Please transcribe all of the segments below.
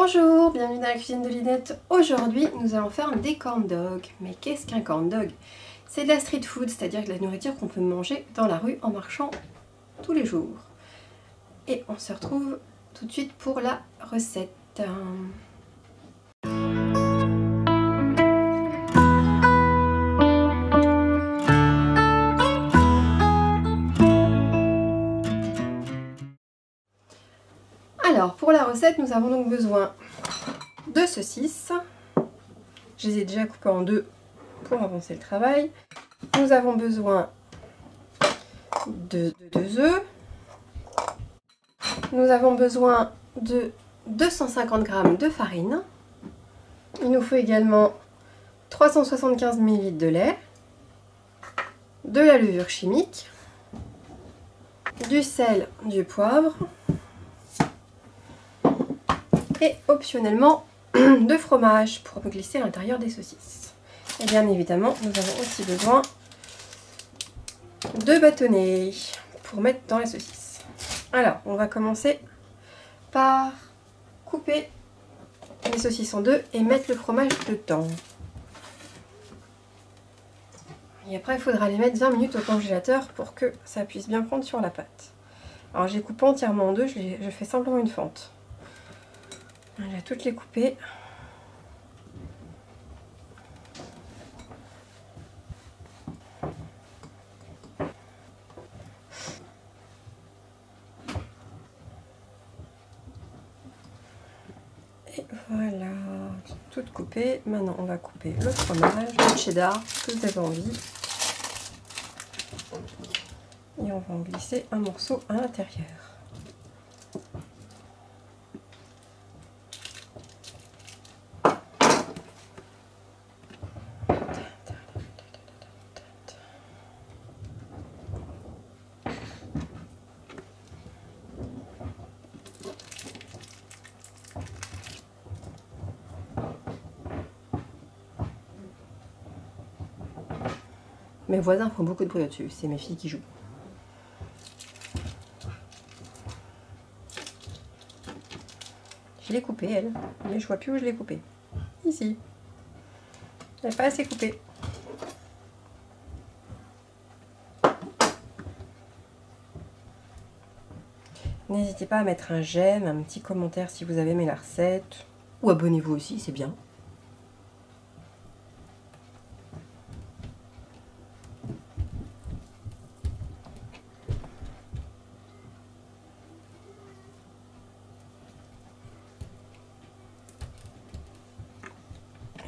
Bonjour, bienvenue dans la cuisine de Linette. Aujourd'hui, nous allons faire des corn dogs. Mais qu'est-ce qu'un corn dog? C'est de la street food, c'est-à-dire de la nourriture qu'on peut manger dans la rue en marchant tous les jours. Et on se retrouve tout de suite pour la recette. Alors, pour la recette, nous avons donc besoin de saucisses. Je les ai déjà coupées en deux pour avancer le travail. Nous avons besoin de 2 œufs. Nous avons besoin de 250 g de farine. Il nous faut également 375 ml de lait, de la levure chimique, du sel, du poivre et optionnellement de fromage pour glisser à l'intérieur des saucisses. Et bien évidemment, nous avons aussi besoin de bâtonnets pour mettre dans les saucisses. Alors, on va commencer par couper les saucisses en deux et mettre le fromage dedans. Et après, il faudra les mettre 20 minutes au congélateur pour que ça puisse bien prendre sur la pâte. Alors, j'ai coupé entièrement en deux, je fais simplement une fente. Je vais toutes les couper. Et voilà, toutes coupées. Maintenant, on va couper le fromage, le cheddar, que vous avez envie. Et on va en glisser un morceau à l'intérieur. Mes voisins font beaucoup de bruit là-dessus, c'est mes filles qui jouent. Je l'ai coupé, elle, mais je vois plus où je l'ai coupé. Ici. Elle n'est pas assez coupée. N'hésitez pas à mettre un j'aime, un petit commentaire si vous avez aimé la recette. Ou abonnez-vous aussi, c'est bien.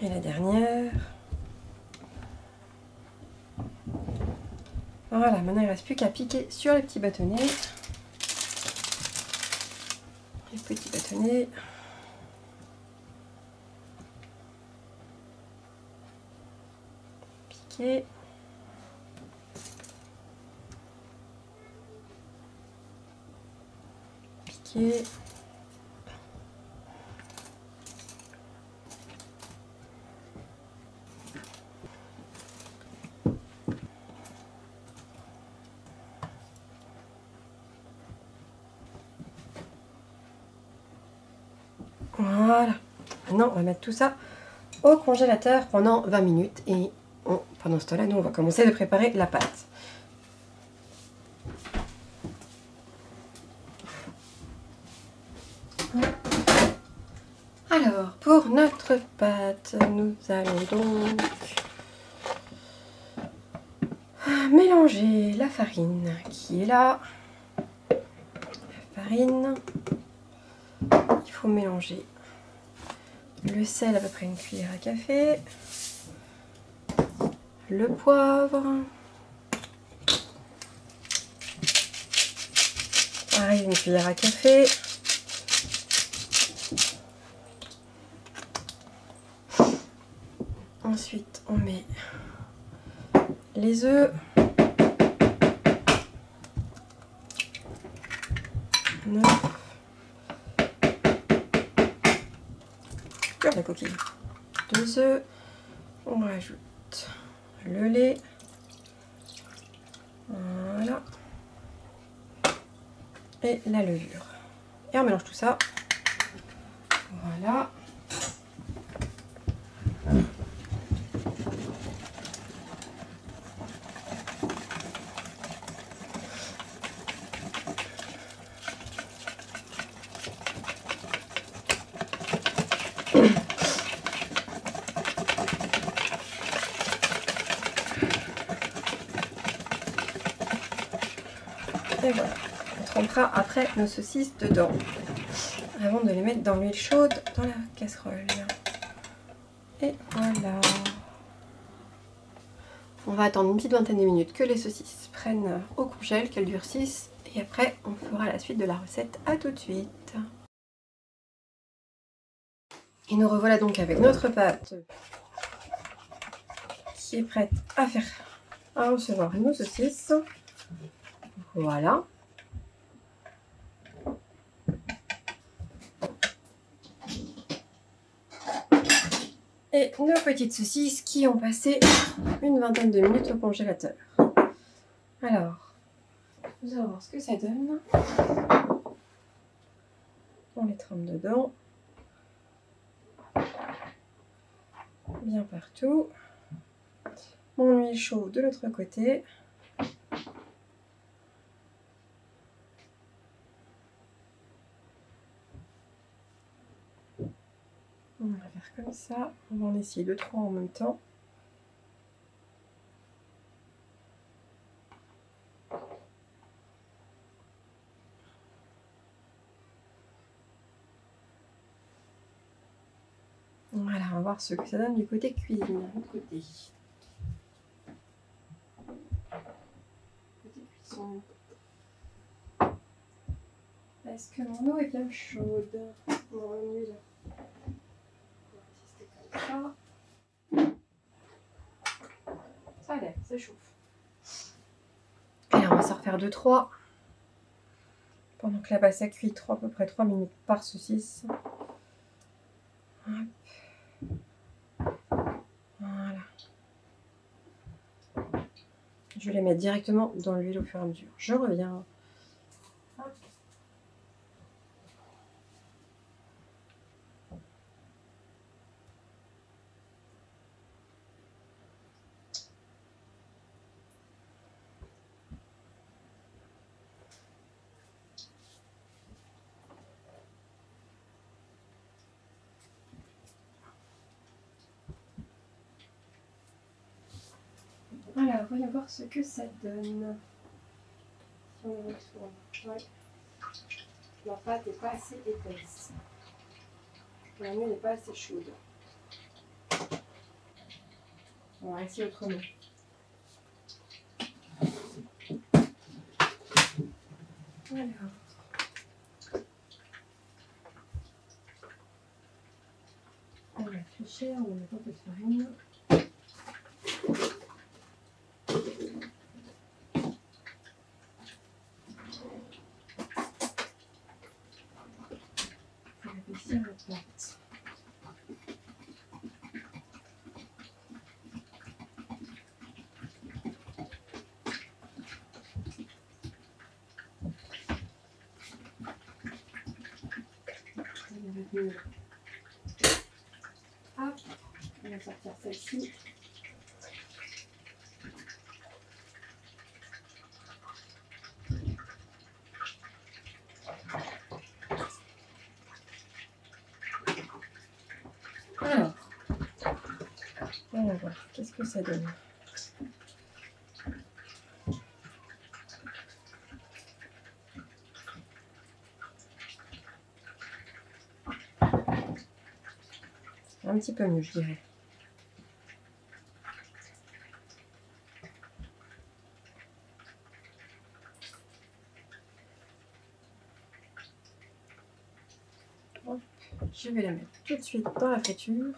Et la dernière. Voilà, maintenant il ne reste plus qu'à piquer sur les petits bâtonnets. Les petits bâtonnets. Piquer. Piquer. Voilà. Maintenant, on va mettre tout ça au congélateur pendant 20 minutes. Et pendant ce temps-là, nous, on va commencer de préparer la pâte. Alors, pour notre pâte, nous allons donc mélanger la farine qui est là. La farine. Il faut mélanger le sel à peu près une cuillère à café, le poivre, pareil une cuillère à café, ensuite on met les œufs, la coquille, 2 œufs, on rajoute le lait, voilà, et la levure, et on mélange tout ça, voilà. Et voilà, on trempera après nos saucisses dedans, avant de les mettre dans l'huile chaude dans la casserole. Et voilà. On va attendre une petite vingtaine de minutes que les saucisses prennent au congèle, qu'elles durcissent, et après on fera la suite de la recette. À tout de suite. Et nous revoilà donc avec notre pâte qui est prête à recevoir nos saucisses. Voilà. Et nos petites saucisses qui ont passé une vingtaine de minutes au congélateur. Alors, nous allons voir ce que ça donne. On les trempe dedans. Bien partout. Mon huile chaude de l'autre côté. On va faire comme ça. On va en essayer 2-3 en même temps. Voilà, on va voir ce que ça donne du côté cuisine. De l'autre côté. Côté cuisson. Est-ce que mon eau est bien chaude? Mon huile. Ça a l'air, ça chauffe. Et on va s'en refaire 2-3 pendant que là-bas ça cuit à peu près 3 minutes par saucisse. Hop. Voilà. Je vais les mettre directement dans l'huile au fur et à mesure. Je reviens. Hop. Alors, voyons voir ce que ça donne. Si on le retourne. Ouais. La pâte n'est pas assez épaisse. La huile n'est pas assez chaude. On va essayer autrement. Alors. On va tricher, on va mettre un peu de farine. Pâte. Hop, on va sortir celle-ci. Alors, on va voir qu'est-ce que ça donne. Un petit peu mieux, je dirais. Hop, je vais la mettre tout de suite dans la friture.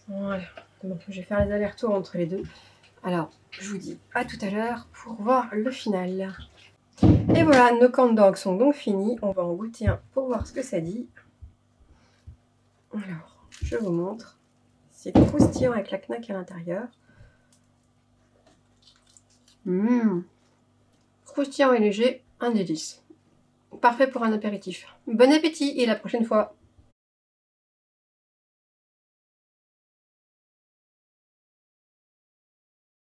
Voilà, donc je vais faire les allers-retours entre les deux. Alors, je vous dis à tout à l'heure pour voir le final. Et voilà, nos corn dogs sont donc finis. On va en goûter un pour voir ce que ça dit. Alors, je vous montre. C'est croustillant avec la knack à l'intérieur. Croustillant et léger, un délice. Parfait pour un apéritif. Bon appétit et à la prochaine fois.